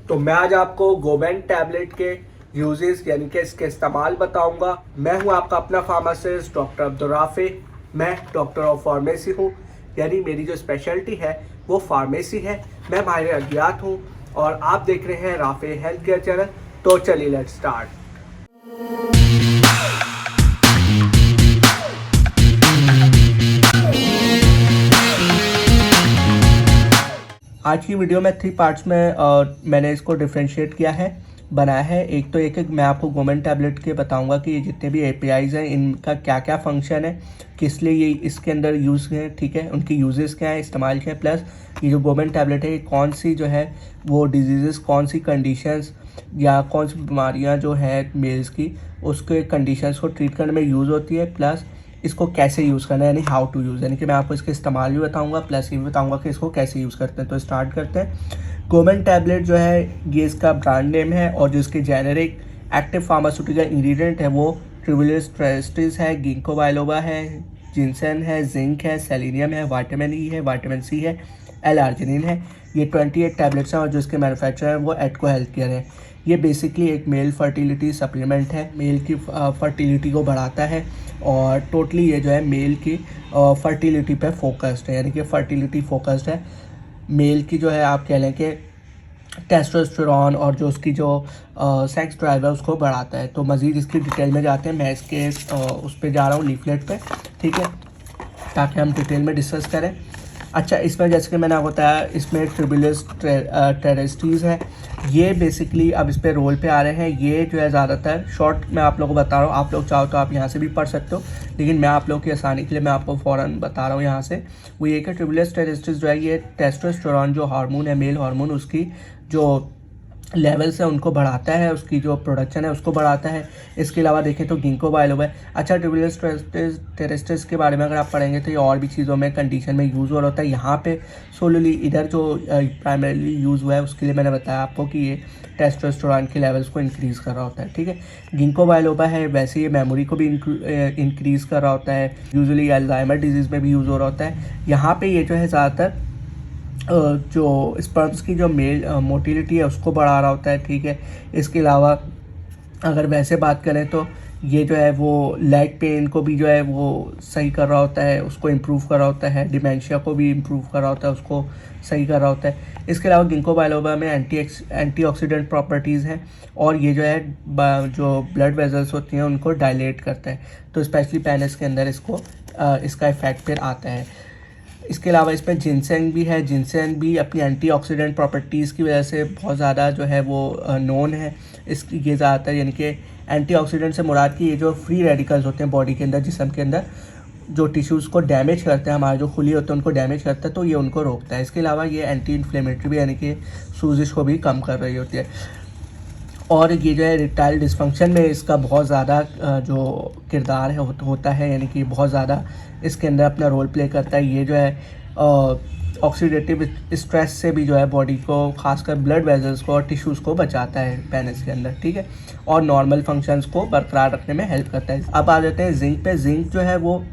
तो मैं आज आपको गोबेन टैबलेट के यूजेस यानी कि इसके इस्तेमाल बताऊंगा। मैं हूं आपका अपना फार्मासिस्ट डॉक्टर अब्दुल राफी। मैं डॉक्टर ऑफ फार्मेसी हूं, यानी मेरी जो स्पेशलिटी है वो फार्मेसी है। मैं माहिर अद्वियात हूं और आप देख रहे हैं राफी हेल्थ केयर चैनल। तो चलिए लेट्स स्टार्ट। आज की वीडियो में 3 पार्ट्स में मैंने इसको डिफ्रेंशिएट किया है, बनाया है। एक तो एक मैं आपको गोबेन टैबलेट के बताऊंगा कि ये जितने भी एपीआईज हैं इनका क्या क्या फंक्शन है, किस लिए ये इसके अंदर यूज़ है, ठीक है, उनकी यूजेस क्या है, इस्तेमाल क्या है, प्लस ये जो गोबेन टैबलेट है ये कौन सी जो है वो डिजीज़, कौन सी कंडीशंस या कौन सी बीमारियाँ जो है मेल्स की उसके कंडीशंस को ट्रीट करने में यूज़ होती है, प्लस इसको कैसे यूज़ करना है यानी हाउ टू यूज़, यानी कि मैं आपको इसके इस्तेमाल भी बताऊंगा प्लस ये भी बताऊंगा कि इसको कैसे यूज़ करते हैं। तो स्टार्ट करते हैं। गोबेन टैबलेट जो है ये इसका ब्रांड नेम है और जो इसके जेनेरिक एक्टिव फार्मास्यूटिकल इंग्रेडिएंट है वो ट्रिबुलस ट्रेस्टिस है, गिंको बाइलोबा है, जिनसेन है, जिंक है, सेलेनियम है, विटामिन ई है, विटामिन सी है, एल-आर्जिनिन है। ये 28 टैबलेट्स हैं और जो इसके मैन्युफैक्चरर हैं वो एडको हेल्थ केयर है। ये बेसिकली एक मेल फर्टिलिटी सप्लीमेंट है, मेल की फर्टिलिटी को बढ़ाता है और टोटली ये जो है मेल की फर्टिलिटी पे फोकस्ड है, यानी कि फर्टिलिटी फोकस्ड है। मेल की जो है आप कह लें कि टेस्टोस्टेरोन और जो उसकी जो सेक्स ड्राइव है उसको बढ़ाता है। तो मज़ीद इसकी डिटेल में जाते हैं। मैं इसके उस पर जा रहा हूँ लीफलेट पे, ठीक है, ताकि हम डिटेल में डिस्कस करें। अच्छा, इसमें जैसे कि मैंने आपको बताया इसमें ट्रिबुलस ट्रेस्टिस है। ये बेसिकली अब इस पर रोल पे आ रहे हैं। ये जो है ज़्यादातर शॉर्ट मैं आप लोगों को बता रहा हूँ, आप लोग चाहो तो आप यहाँ से भी पढ़ सकते हो, लेकिन मैं आप लोगों की आसानी के लिए मैं आपको फ़ौरन बता रहा हूँ यहाँ से। वो ये कि ट्रिबुलस ट्रेस्टिस जो है ये टेस्टोस्टेरोन जो हार्मोन है, मेल हार्मोन, उसकी जो लेवल्स है उनको बढ़ाता है, उसकी जो प्रोडक्शन है उसको बढ़ाता है। इसके अलावा देखें तो गिंको बाइलोबा है। अच्छा, ट्रिबुलस ट्रेस्टिस के बारे में अगर आप पढ़ेंगे तो ये और भी चीज़ों में कंडीशन में यूज़ हो रहा होता है। यहाँ पे सोलली इधर जो प्राइमरीली यूज़ हुआ है उसके लिए मैंने बताया आपको कि ये टेस्टोस्टेरोन के लेवल्स को इंक्रीज़ कर रहा होता है, ठीक है। गिंको बाइलोबा है, वैसे ये मेमोरी को भी इंक्रीज़ कर रहा होता है। यूजुअली अल्जाइमर डिजीज़ में भी यूज़ हो रहा होता है। यहाँ पर ये जो है ज़्यादातर जो स्पर्म्स की जो मेल मोटिलिटी है उसको बढ़ा रहा होता है, ठीक है। इसके अलावा अगर वैसे बात करें तो ये जो है वो लेग पेन को भी जो है वो सही कर रहा होता है, उसको इम्प्रूव कर रहा होता है। डिमेंशिया को भी इम्प्रूव कर रहा होता है, उसको सही कर रहा होता है। इसके अलावा गिंको बाइलोबा में एंटीऑक्सीडेंट प्रॉपर्टीज़ हैं और ये जो है जो ब्लड वेजल्स होती हैं उनको डायलेट करता है। तो स्पेशली पेनिस के अंदर इसका इफेक्ट फिर आता है। इसके अलावा इसमें जिनसेन भी है। जिनसेन भी अपनी एंटीऑक्सीडेंट प्रॉपर्टीज़ की वजह से बहुत ज़्यादा जो है वो नोन है। ये ज़्यादातर यानी कि एंटीऑक्सीडेंट से मुराद की ये जो फ्री रेडिकल्स होते हैं बॉडी के अंदर, जिस्म के अंदर जो टिश्यूज़ को डैमेज करते हैं, हमारे जो खुली होते हैं उनको डैमेज करता है, तो ये उनको रोकता है। इसके अलावा ये एंटी इन्फ्लेमेटरी भी, यानी कि सूजिश को भी कम कर रही होती है। और ये जो है इरेक्टाइल डिस्फंक्शन में इसका बहुत ज़्यादा जो किरदार है होता है, यानी कि बहुत ज़्यादा इसके अंदर अपना रोल प्ले करता है। ये जो है ऑक्सीडेटिव स्ट्रेस से भी जो है बॉडी को, खासकर ब्लड वेजल्स को और टिश्यूज़ को बचाता है पेनिस के अंदर, ठीक है, और नॉर्मल फंक्शंस को बरकरार रखने में हेल्प करता है। अब आ जाते हैं जिंक पे। जिंक जो है वो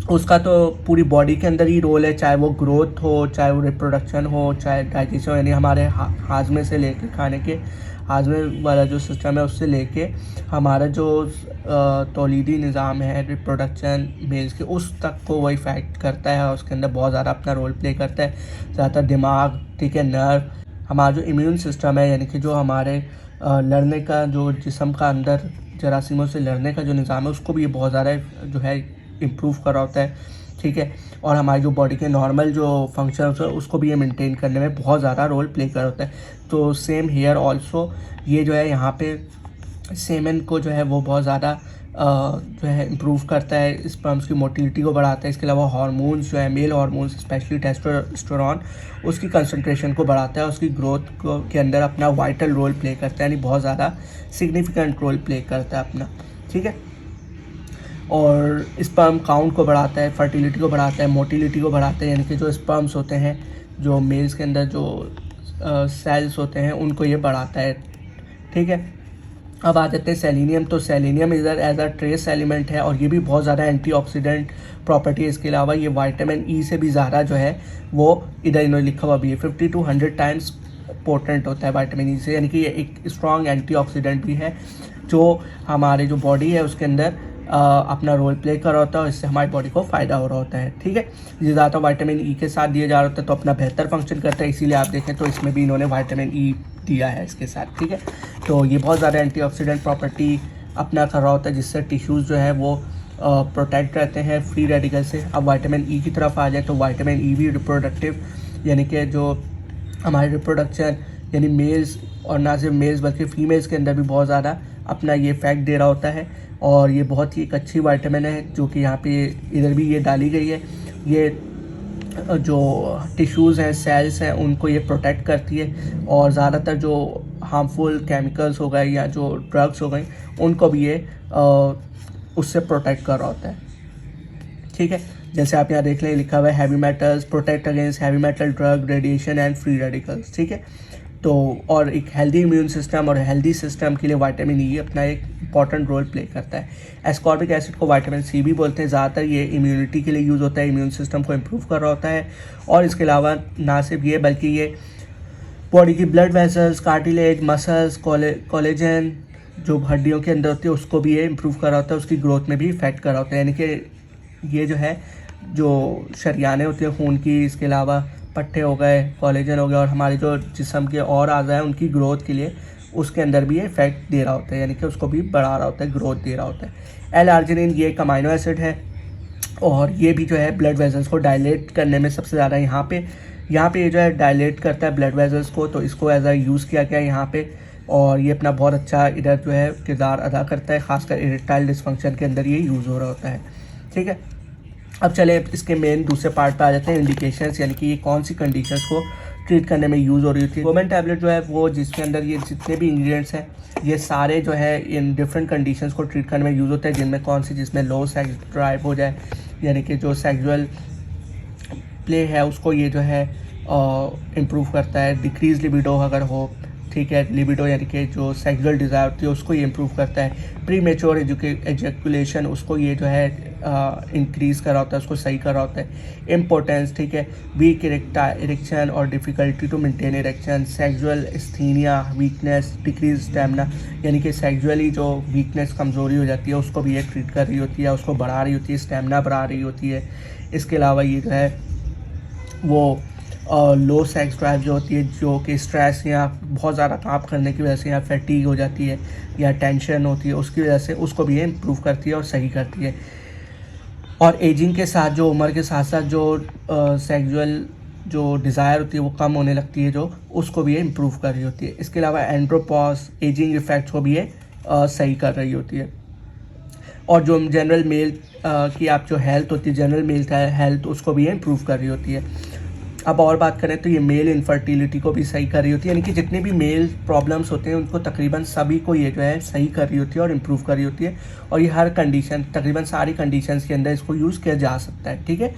उसका तो पूरी बॉडी के अंदर ही रोल है, चाहे वो ग्रोथ हो, चाहे वो रिप्रोडक्शन हो, चाहे डाइजेशन, यानी हमारे हाजमे से लेके खाने के हाजमे वाला जो सिस्टम है उससे लेके हमारा जो तौलीदी निज़ाम है, रिप्रोडक्शन मेल्स के, उस तक को वो इफ़ेक्ट करता है और उसके अंदर बहुत ज़्यादा अपना रोल प्ले करता है। ज़्यादातर दिमाग, ठीक है, नर्व, हमारा जो इम्यून सिस्टम है, यानी कि जो हमारे लड़ने का जो जिस्म का अंदर जरासीमों से लड़ने का जो निज़ाम है उसको भी ये बहुत ज़्यादा जो है इम्प्रूव कर रहा होता है, ठीक है। और हमारी जो बॉडी के नॉर्मल जो फंक्शंस है उसको भी ये मेंटेन करने में बहुत ज़्यादा रोल प्ले कर होता है। तो सेम हेयर ऑल्सो, ये जो है यहाँ पे सेमेन को जो है वो बहुत ज़्यादा जो है इम्प्रूव करता है, स्पर्म्स की मोटिलिटी को बढ़ाता है। इसके अलावा हार्मोन्स जो है, मेल हार्मोन्स स्पेशली टेस्टोस्टेरोन, उसकी कंसंट्रेशन को बढ़ाता है, उसकी ग्रोथ को के अंदर अपना वाइटल रोल प्ले करता है, यानी बहुत ज़्यादा सिग्निफिकेंट रोल प्ले करता है अपना, ठीक है। और स्पर्म काउंट को बढ़ाता है, फर्टिलिटी को बढ़ाता है, मोटिलिटी को बढ़ाता है, यानी कि जो स्पर्म्स होते हैं, जो मेल्स के अंदर जो सेल्स होते हैं उनको ये बढ़ाता है, ठीक है। अब आ जाते हैं सेलेनियम। तो सेलेनियम इधर एज अ ट्रेस एलिमेंट है और ये भी बहुत ज़्यादा एंटीऑक्सीडेंट प्रॉपर्टी है। इसके अलावा ये विटामिन ई से भी ज़्यादा जो है वो इधर इन्होंने लिखा हुआ भी है, 50 to 100 टाइम्स पोटेंट होता है विटामिन ई से, यानी कि ये एक स्ट्रॉन्ग एंटीऑक्सीडेंट भी है जो हमारे जो बॉडी है उसके अंदर अपना रोल प्ले कर रहा होता है और इससे हमारी बॉडी को फ़ायदा हो रहा होता है। ठीक है, ये ज़्यादा विटामिन ई के साथ दिया जा रहा होता है तो अपना बेहतर फंक्शन करता है, इसीलिए आप देखें तो इसमें भी इन्होंने विटामिन ई दिया है इसके साथ। ठीक है, तो ये बहुत ज़्यादा एंटीऑक्सीडेंट प्रॉपर्टी अपना कर रहा होता है जिससे टिश्यूज़ जो है वो प्रोटेक्ट रहते हैं फ्री रेडिकल से। अब विटामिन ई की तरफ आ जाए तो विटामिन ई भी रिप्रोडक्टिव, यानी कि जो हमारे रिप्रोडक्शन यानी मेल्स और ना सिर्फ मेल्स बल्कि फीमेल्स के अंदर भी बहुत ज़्यादा अपना ये इफेक्ट दे रहा होता है। और ये बहुत ही एक अच्छी विटामिन है जो कि यहाँ पे इधर भी ये डाली गई है। ये जो टिश्यूज़ हैं, सेल्स हैं, उनको ये प्रोटेक्ट करती है और ज़्यादातर जो हार्मफुल केमिकल्स हो गए या जो ड्रग्स हो गई उनको भी ये उससे प्रोटेक्ट कर रहा होता है। ठीक है, जैसे आप यहाँ देख लें लिखा हुआ है heavy metals protect against heavy metal drug radiation and free radicals. ठीक है, तो और एक हेल्दी इम्यून सिस्टम और हेल्दी सिस्टम के लिए विटामिन ई अपना एक इंपॉर्टेंट रोल प्ले करता है। एस्कॉर्बिक एसिड को विटामिन सी भी बोलते हैं। ज़्यादातर ये इम्यूनिटी के लिए यूज़ होता है, इम्यून सिस्टम को इम्प्रूव कर रहा होता है। और इसके अलावा ना सिर्फ ये बल्कि ये बॉडी की blood vessels, cartilage, muscles, collagen जो हड्डियों के अंदर होती है उसको भी ये इम्प्रूव कर रहा होता है, उसकी ग्रोथ में भी इफेक्ट कर रहा होता है। यानी कि ये जो है जो शरियानें होती हैं खून की, इसके अलावा पट्टे हो गए, कोलेजन हो गया और हमारे जो जिस्म के और अज़ा हैं उनकी ग्रोथ के लिए उसके अंदर भी ये इफेक्ट दे रहा होता है, यानी कि उसको भी बढ़ा रहा होता है, ग्रोथ दे रहा होता है। एल-आर्जिनिन ये एक अमाइनो एसिड है और ये भी जो है ब्लड वेसल्स को डायलेट करने में सबसे ज़्यादा यहाँ पे ये जो है डायलेट करता है ब्लड वेसल्स को, तो इसको एज आ यूज़ किया गया है यहाँ पे। और ये अपना बहुत अच्छा इधर जो है किरदार अदा करता है, खासकर इरेक्टाइल डिसफंक्शन के अंदर ये यूज़ हो रहा होता है। ठीक है, अब चले इसके मेन दूसरे पार्ट पे आ जाते हैं, इंडिकेशंस, यानी कि ये कौन सी कंडीशंस को ट्रीट करने में यूज़ हो रही थी। गोमेन टैबलेट जो है वो जिसके अंदर ये जितने भी इंग्रेडिएंट्स हैं ये सारे जो है इन डिफरेंट कंडीशंस को ट्रीट करने में यूज़ होते हैं, जिनमें कौन सी जिसमें लो सेक्स ड्राइव हो जाए, यानी कि जो सेक्सुअल प्ले है उसको ये जो है इम्प्रूव करता है। डिक्रीज लिबिडो अगर हो, ठीक है, लिबिडो यानी कि जो सेक्सुअल डिज़ायर होती है उसको ये इम्प्रूव करता है। प्री मेच्योर एजैकुलेशन उसको ये जो है इंक्रीज़ कर रहा होता है, उसको सही कर रहा होता है। इम्पोर्टेंस, ठीक है, वीक इरेक्शन और difficulty to maintain erection, sexual asthenia, weakness, decrease stamina, यानी कि सेक्सुअली जो वीकनेस कमज़ोरी हो जाती है उसको भी ये ट्रीट कर रही होती है, उसको बढ़ा रही होती है, स्टेमिना बढ़ा रही होती है। इसके अलावा ये जो है वो लो सेक्स ड्राइव जो होती है, जो कि स्ट्रेस या बहुत ज़्यादा काम करने की वजह से या फैटीग हो जाती है या टेंशन होती है उसकी वजह से, उसको भी ये इम्प्रूव करती है और सही करती है। और एजिंग के साथ, जो उम्र के साथ साथ जो सेक्सुअल जो डिज़ायर होती है वो कम होने लगती है, जो उसको भी ये इम्प्रूव कर रही होती है। इसके अलावा एंड्रोपॉज एजिंग इफ़ेक्ट्स को भी ये सही कर रही होती है। और जो जनरल मेल की आप जो हेल्थ होती है, जनरल मेल हेल्थ, उसको भी ये इम्प्रूव कर रही होती है। अब और बात करें तो ये मेल इनफर्टिलिटी को भी सही कर रही होती है, यानी कि जितने भी मेल प्रॉब्लम्स होते हैं उनको तकरीबन सभी को ये जो है सही कर रही होती है और इम्प्रूव कर रही होती है। और ये हर कंडीशन, तकरीबन सारी कंडीशंस के अंदर इसको यूज़ किया जा सकता है। ठीक है,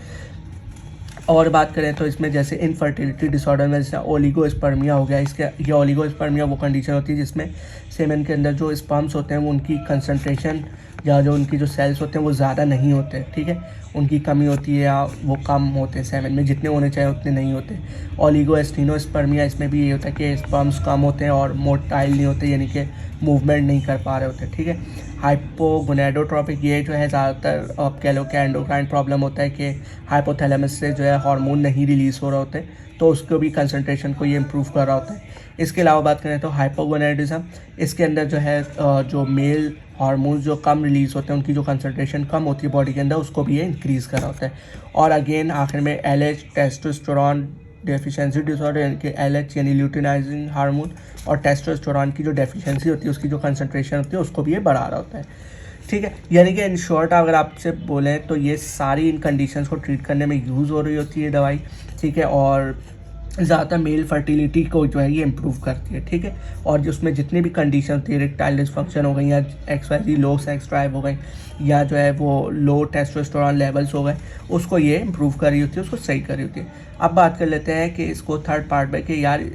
और बात करें तो इसमें जैसे इनफर्टिलिटी डिसऑर्डर में जैसे ओलिगोस्पर्मिया हो गया, इसके ये ओलिगोस्पर्मिया वो कंडीशन होती है जिसमें सेमेन के अंदर जो स्पर्म्स होते हैं वो उनकी कंसंट्रेशन या जो उनकी जो सेल्स होते हैं वो ज़्यादा नहीं होते। ठीक है, उनकी कमी होती है या वो कम होते हैं, सेमेन में जितने होने चाहिए उतने नहीं होते। ओलिगोस्टेनोस्पर्मिया, इसमें भी ये होता है कि स्पर्म्स कम होते हैं और मोटाइल नहीं होते, यानी कि मूवमेंट नहीं कर पा रहे होते। ठीक है, हाइपोगोनेडोट्रोपिक, ये जो है ज़्यादातर आप कह लो कि एंडोक्राइन प्रॉब्लम होता है कि हाइपोथैलेमस से जो है हार्मोन नहीं रिलीज़ हो रहे होते, तो उसको भी कंसंट्रेशन को ये इम्प्रूव कर रहा होता है। इसके अलावा बात करें तो हाइपोगोनेडिज्म, इसके अंदर जो है जो मेल हार्मोन्स जो कम रिलीज़ होते हैं उनकी जो कंसंट्रेशन कम होती है बॉडी के अंदर, उसको भी ये इंक्रीज़ कर रहा होता है। और अगेन आखिर में LH टेस्टोस्टेरोन डेफिशिएंसी डिसऑर्डर, यानी कि LH यानी ल्यूटिनाइजिंग हार्मोन, और टेस्टोस्टेरोन की जो डेफिशिएंसी होती है उसकी जो कंसंट्रेशन होती है उसको भी ये बढ़ा रहा होता है। ठीक है, यानी कि इन शॉर्ट अगर आपसे बोलें तो ये सारी इन कंडीशंस को ट्रीट करने में यूज़ हो रही होती है दवाई। ठीक है, और ज़्यादातर मेल फर्टिलिटी को जो है ये इम्प्रूव करती है। ठीक है, और जो उसमें जितनी भी कंडीशन होती है, इरेक्टाइल डिसफंक्शन हो गई या XYZ लो सेक्स ड्राइव हो गई या जो है वो लो टेस्टोस्टेरोन लेवल्स हो गए, उसको ये इम्प्रूव कर रही होती है, उसको सही कर रही होती है। अब बात कर लेते हैं कि इसको थर्ड पार्ट में कि यार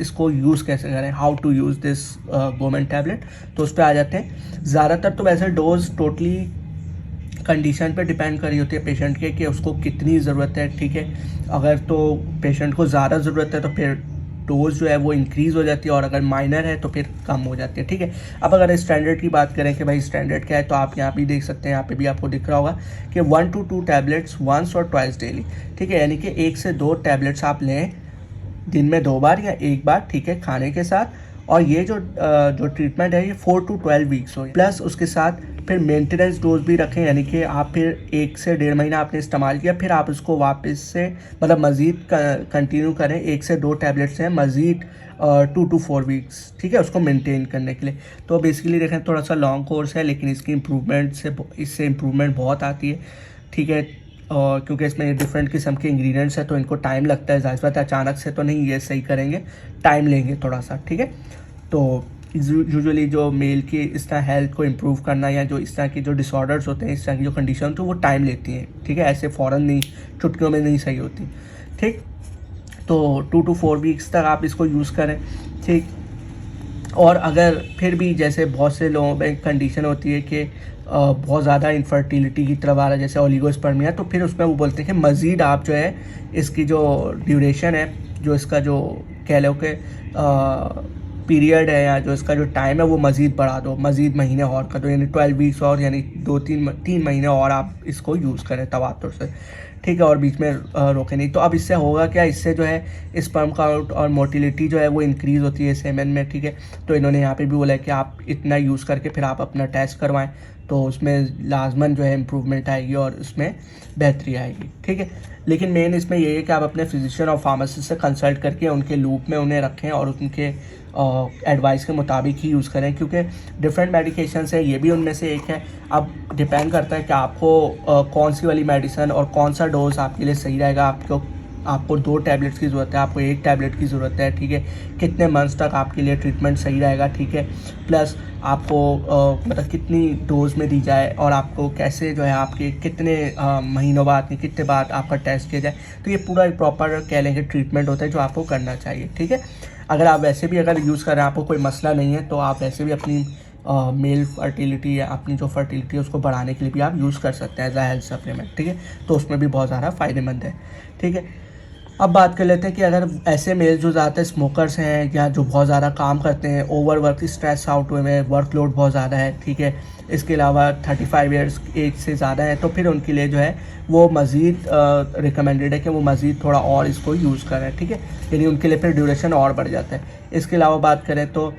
इसको यूज़ कैसे करें, हाउ टू यूज़ दिस गोमेन टैबलेट, तो उस पर आ जाते हैं। ज़्यादातर तो वैसे डोज टोटली कंडीशन पे डिपेंड कर रही होती है पेशेंट के कि उसको कितनी ज़रूरत है। ठीक है, अगर तो पेशेंट को ज़्यादा ज़रूरत है तो फिर डोज जो है वो इंक्रीज़ हो जाती है और अगर माइनर है तो फिर कम हो जाती है। ठीक है, अब अगर स्टैंडर्ड की बात करें कि भाई स्टैंडर्ड क्या है, तो आप यहाँ भी देख सकते हैं, यहाँ पे भी आपको दिख रहा होगा कि 1 to 2 टैबलेट्स वंस और ट्वाइस डेली। ठीक है, यानी कि 1 से 2 टैबलेट्स आप लें दिन में 2 बार या 1 बार, ठीक है, खाने के साथ। और ये जो ट्रीटमेंट है ये 4 to 12 वीक्स हो, प्लस उसके साथ फिर मेंटेनेंस डोज भी रखें, यानी कि आप फिर 1 से 1.5 महीना आपने इस्तेमाल किया, फिर आप उसको वापस से मतलब मज़ीद कंटिन्यू करें 1 से 2 टैबलेट्स हैं मज़ीद 2 to 4 वीक्स, ठीक है, उसको मेंटेन करने के लिए। तो बेसिकली देखें थोड़ा सा लॉन्ग कोर्स है, लेकिन इसकी इससे इम्प्रूवमेंट बहुत आती है। ठीक है, और क्योंकि इसमें डिफरेंट किस्म के इंग्रेडिएंट्स हैं तो इनको टाइम लगता है, ज़ाहिर बात है अचानक से तो नहीं ये सही करेंगे, टाइम लेंगे थोड़ा सा। ठीक है, तो यूजुअली जो मेल की इस तरह हेल्थ को इम्प्रूव करना या जो इस तरह की जो डिसऑर्डर्स होते हैं, इस तरह की जो कंडीशन तो वो टाइम लेती हैं। ठीक है, ऐसे फ़ौरन नहीं, चुटकियों में नहीं सही होती। ठीक, तो 2 to 4 वीक्स तक आप इसको यूज़ करें। ठीक, और अगर फिर भी जैसे बहुत से लोगों में कंडीशन होती है कि बहुत ज़्यादा इनफर्टिलिटी की तरफ आ रहा है, जैसे ओलिगोस्पर्मिया, तो फिर उसमें वो बोलते हैं कि मज़ीद आप जो है इसकी जो ड्यूरेशन है, जो इसका जो कह लो कि पीरियड है या जो इसका जो टाइम है वो मज़ीद बढ़ा दो, मज़ीद महीने और कर दो, यानी 12 वीक्स और, यानी 3 महीने और आप इसको यूज़ करें तवातुर से। ठीक है, और बीच में रोके नहीं। तो अब इससे होगा क्या, इससे जो है स्पर्म काउंट और मोटिलिटी जो है वो इंक्रीज़ होती है सेमेन में। ठीक है, तो इन्होंने यहाँ पे भी बोला है कि आप इतना यूज़ करके फिर आप अपना टेस्ट करवाएं, तो उसमें लाजमन जो है इम्प्रूवमेंट आएगी और उसमें बेहतरी आएगी। ठीक है, लेकिन मेन इसमें ये है कि आप अपने फिजिशियन और फार्मासिस्ट से कंसल्ट करके उनके लूप में उन्हें रखें और उनके एडवाइस के मुताबिक ही यूज़ करें, क्योंकि डिफरेंट मेडिकेशंस है, ये भी उनमें से एक है। अब डिपेंड करता है कि आपको कौन सी वाली मेडिसिन और कौन सा डोज आपके लिए सही रहेगा। आपको 2 टैबलेट्स की ज़रूरत है, आपको 1 टैबलेट की ज़रूरत है। ठीक है, कितने मंथ्स तक आपके लिए ट्रीटमेंट सही रहेगा। ठीक है, प्लस आपको मतलब कितनी डोज में दी जाए और आपको कैसे जो है आपके कितने महीनों बाद या कितने बाद आपका टेस्ट किया जाए। तो ये पूरा एक प्रॉपर कह लेंगे ट्रीटमेंट होता है जो आपको करना चाहिए। ठीक है, अगर आप वैसे भी अगर यूज़ कर रहे हैं, आपको कोई मसला नहीं है, तो आप वैसे भी अपनी मेल फर्टिलिटी या अपनी जो फर्टिलिटी है उसको बढ़ाने के लिए भी आप यूज़ कर सकते हैं एज अ हेल्थ सप्लीमेंट। ठीक है, तो उसमें भी बहुत ज़्यादा फ़ायदेमंद है। ठीक है, अब बात कर लेते हैं कि अगर ऐसे मेल जो ज़्यादातर स्मोकर्स हैं या जो बहुत ज़्यादा काम करते हैं, ओवर वर्क, स्ट्रेस आउट हुए में, वर्कलोड बहुत ज़्यादा है। ठीक है, इसके अलावा 35 ईयर्स एज से ज़्यादा है, तो फिर उनके लिए जो है वो मज़ीद रिकमेंडेड है कि वो मज़ीद थोड़ा और इसको यूज़ करें। ठीक है, यानी उनके लिए फिर ड्यूरेशन और बढ़ जाता है। इसके अलावा बात करें तो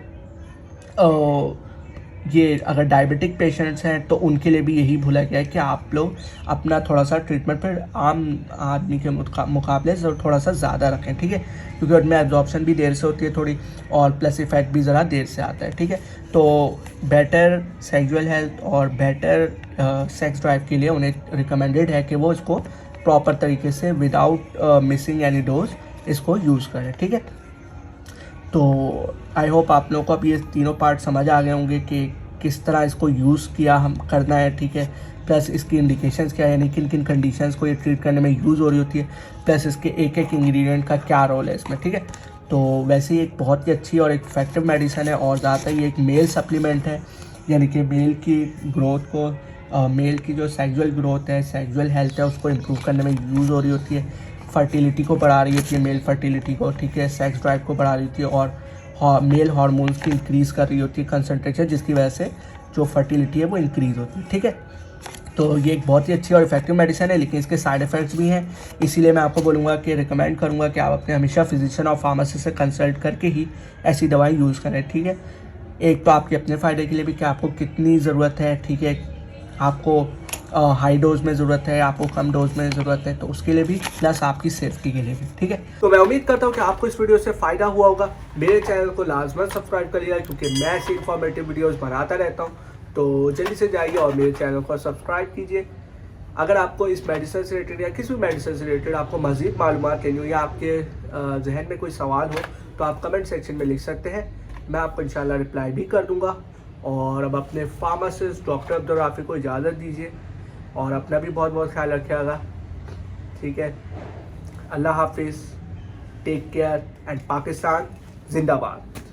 ये अगर डायबिटिक पेशेंट्स हैं तो उनके लिए भी यही बोला गया है कि आप लोग अपना थोड़ा सा ट्रीटमेंट पर आम आदमी के मुकाबले थोड़ा सा ज़्यादा रखें। ठीक है, क्योंकि उनमें एब्जॉर्प्शन भी देर से होती है थोड़ी, और प्लस इफेक्ट भी ज़रा देर से आता है। ठीक है, तो बेटर सेक्सुअल हेल्थ और बेटर सेक्स ड्राइव के लिए उन्हें रिकमेंडेड है कि वो इसको प्रॉपर तरीके से विदाउट मिसिंग एनी डोज इसको यूज़ करें। ठीक है, तो आई होप आप लोगों को अब ये तीनों पार्ट समझ आ गए होंगे कि किस तरह इसको यूज़ किया हम करना है। ठीक है, प्लस इसकी इंडिकेशंस क्या है, यानी किन किन कंडीशंस को ये ट्रीट करने में यूज़ हो रही होती है, प्लस इसके एक एक इंग्रेडिएंट का क्या रोल है इसमें। ठीक है, तो वैसे ही एक बहुत ही अच्छी और एक इफेक्टिव मेडिसिन है, और ज़्यादातर ये एक मेल सप्लीमेंट है, यानी कि मेल की ग्रोथ को मेल की जो सेक्सुअल ग्रोथ है, सेक्सुअल हेल्थ है, उसको इम्प्रूव करने में यूज़ हो रही होती है, फर्टिलिटी को बढ़ा रही होती है, मेल फर्टिलिटी को। ठीक है, सेक्स ड्राइव को बढ़ा रही होती है, और मेल हार्मोन्स की इंक्रीज़ कर रही होती है कंसनट्रेशन, जिसकी वजह से जो फर्टिलिटी है वो इंक्रीज़ होती है। ठीक है, तो ये एक बहुत ही अच्छी और इफेक्टिव मेडिसिन है, लेकिन इसके साइड इफ़ेक्ट्स भी हैं। इसीलिए मैं आपको बोलूँगा कि रिकमेंड करूँगा कि आप अपने हमेशा फिजिशियन और फार्मासिस्ट से कंसल्ट करके ही ऐसी दवाई यूज़ करें। ठीक है, एक तो आपके अपने फ़ायदे के लिए भी कि आपको कितनी ज़रूरत है। ठीक है, आपको हाई डोज में ज़रूरत है, आपको कम डोज में ज़रूरत है, तो उसके लिए भी, प्लस आपकी सेफ्टी के लिए भी। ठीक है, तो मैं उम्मीद करता हूँ कि आपको इस वीडियो से फ़ायदा हुआ होगा। मेरे चैनल को लाजमन सब्सक्राइब करिएगा, क्योंकि मैं ऐसी इन्फॉर्मेटिव वीडियोज़ बनाता रहता हूँ। तो जल्दी से जाइए और मेरे चैनल को सब्सक्राइब कीजिए। अगर आपको इस मेडिसिन से रिलेटेड या किसी भी मेडिसिन से रिलेटेड आपको मज़ीद मालूमात लेनी हो या आपके जहन में कोई सवाल हो, तो आप कमेंट सेक्शन में लिख सकते हैं, मैं आपको इंशाल्लाह रिप्लाई भी कर दूँगा। और अब अपने फार्मासिस्ट डॉक्टर अब्दुल राफी को इजाज़त दीजिए, और अपना भी बहुत बहुत ख्याल रखिएगा। ठीक है, अल्लाह हाफिज़, टेक केयर, एंड पाकिस्तान जिंदाबाद।